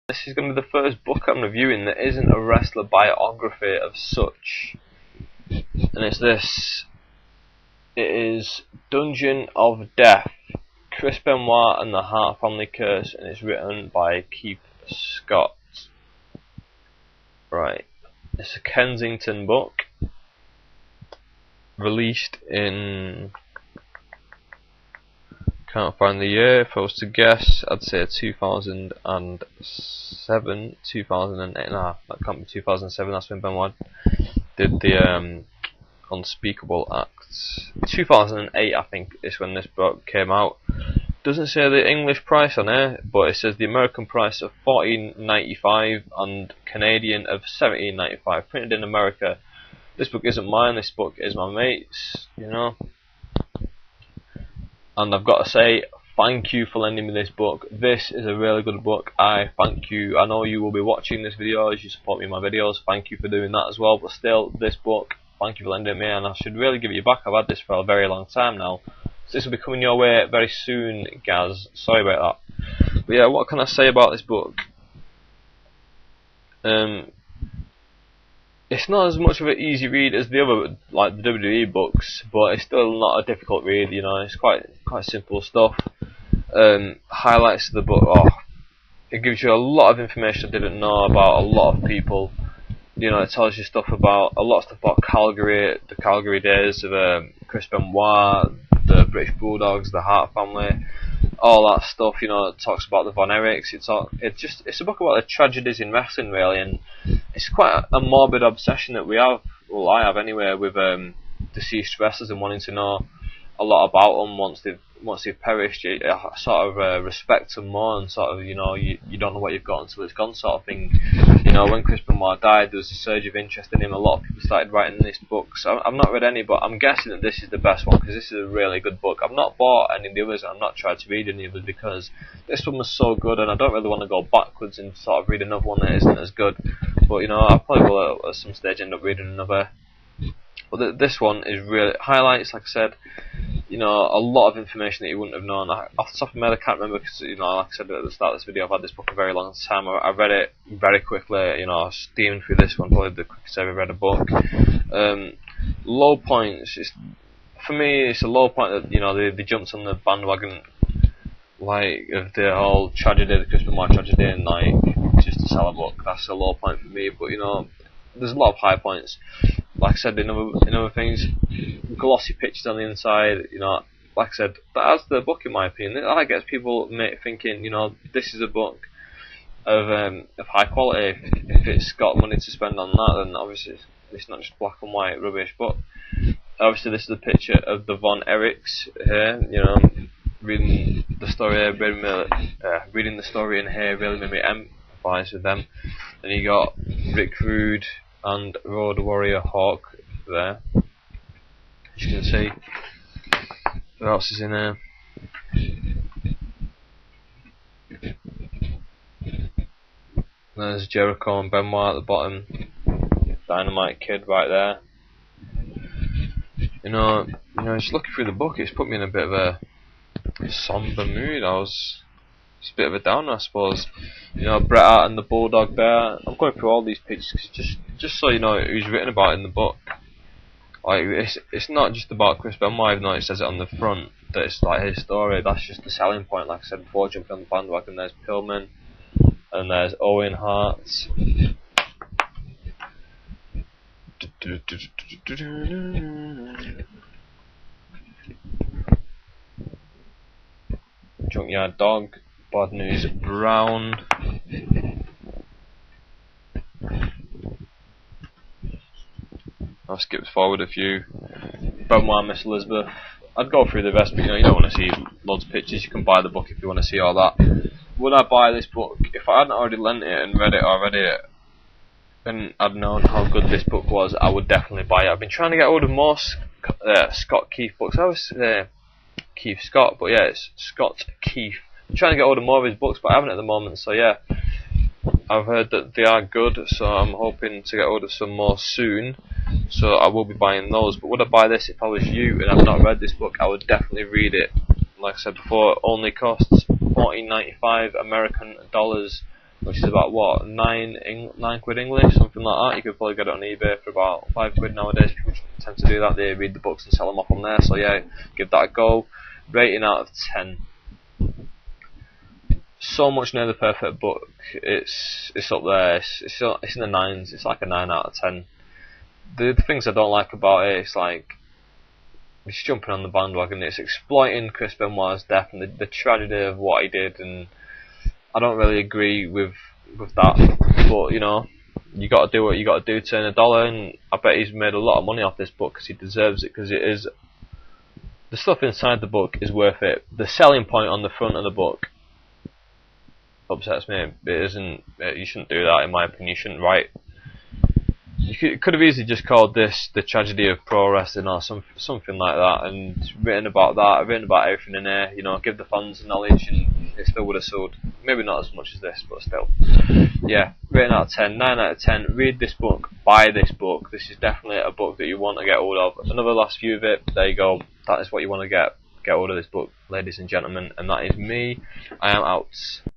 This is going to be the first book I'm reviewing that isn't a wrestler biography of such, and it's this. It is Dungeon of Death, Chris Benoit and the Hart Family Curse, and it's written by Keith Scott. Right, it's a Kensington book, released in, can't find the year. If I was to guess, I'd say 2007, 2008. Nah, that can't be 2007. That's when Benoit did the Unspeakable Acts. 2008, I think, is when this book came out. Doesn't say the English price on it, but it says the American price of $14.95 and Canadian of $17.95. Printed in America. This book isn't mine. This book is my mate's. You know. And I've got to say, thank you for lending me this book. This is a really good book. I thank you. I know you will be watching this video as you support me in my videos. Thank you for doing that as well. But still, this book, thank you for lending it me, and I should really give it you back. I've had this for a very long time now. So this will be coming your way very soon, guys. Sorry about that. But yeah, what can I say about this book? It's not as much of an easy read as the other, like the WWE books, but it's still not a difficult read. You know, it's quite simple stuff. Highlights of the book. Oh, it gives you a lot of information I didn't know about a lot of people. You know, it tells you stuff about a lot of stuff about Calgary, the Calgary days of Chris Benoit, the British Bulldogs, the Hart family, all that stuff. You know, it talks about the Von Erichs. It's a book about the tragedies in wrestling, really, and it's quite a morbid obsession that we have. Well, I have anyway, with deceased wrestlers and wanting to know a lot about them once they've perished. You sort of respect them more, and sort of, you know, you don't know what you've got until it's gone, sort of thing. You know, when Chris Benoit died, there was a surge of interest in him. A lot of people started writing this book. So I've not read any, but I'm guessing that this is the best one because this is a really good book. I've not bought any of the others, and I've not tried to read any of them because this one was so good, and I don't really want to go backwards and sort of read another one that isn't as good. But you know, I probably will at some stage end up reading another. But this one is really highlights, like I said. You know, a lot of information that you wouldn't have known. Off the top of my head, I can't remember because, you know, like I said at the start of this video, I've had this book a very long time. I read it very quickly. You know, I was steaming through this one, probably the quickest I ever read a book. Low points. For me, it's a low point that, you know, they jumped on the bandwagon, like, of the whole tragedy, the Chris Benoit tragedy, and like just to sell a book. That's a low point for me. But you know, there's a lot of high points. Like I said, in other things, glossy pictures on the inside, you know, like I said, that's the book in my opinion. That gets people thinking, you know, this is a book of high quality. If it's got money to spend on that, then obviously it's not just black and white rubbish. But obviously this is a picture of the Von Erichs here, you know, reading the story here, reading the story in here really made me empathise with them. And you got Rick Rude and Road Warrior Hawk there, as you can see. What else is in there? There's Jericho and Benoit at the bottom. Dynamite Kid right there. You know, just looking through the book, it's put me in a bit of a somber mood. It's a bit of a downer, I suppose. You know, Bret Hart and the Bulldog there. I'm going through all these pictures just so you know who's written about in the book. Like, it's not just about Chris Benoit, even though it says it on the front that it's like his story. That's just the selling point. Like I said before, jumping on the bandwagon. There's Pillman and there's Owen Hart. Junkyard Dog, Bad News Brown. I've skipped forward a few. Benoit, Miss Elizabeth. I'd go through the rest, but you know, you don't want to see loads of pictures. You can buy the book if you want to see all that. Would I buy this book? If I hadn't already lent it and read it already, and I'd known how good this book was, I would definitely buy it. I've been trying to get hold of more Scott Keith books. I was Keith Scott, but yeah, it's Scott Keith. I'm trying to get hold of more of his books, but I haven't at the moment. So yeah, I've heard that they are good, so I'm hoping to get hold of some more soon. So I will be buying those. But would I buy this if I was you and I've not read this book? I would definitely read it. Like I said before, it only costs $14.95 American dollars. which is about what, 9 quid English, something like that. You could probably get it on eBay for about 5 quid nowadays. People tend to do that. They read the books and sell them off on there. So yeah, give that a go. Rating out of 10. So much near the perfect book. It's up there. It's in the 9s. It's like a 9 out of 10. The things I don't like about it, it's like it's jumping on the bandwagon. It's exploiting Chris Benoit's death and the tragedy of what he did, and I don't really agree with that. But you know, you got to do what you got to do to earn a dollar, and I bet he's made a lot of money off this book because he deserves it. Because it is, the stuff inside the book is worth it. The selling point on the front of the book upsets me. It isn't. You shouldn't do that, in my opinion. You shouldn't write. You could have easily just called this The Tragedy of Pro Wrestling or something like that, and written about everything in there. You know, give the fans knowledge, and it still would have sold. Maybe not as much as this, but still. Yeah, rating out of 10, 9 out of 10. Read this book, buy this book. This is definitely a book that you want to get hold of. Another last view of it. There you go. That is what you want to get hold of this book, ladies and gentlemen. And that is me. I am out.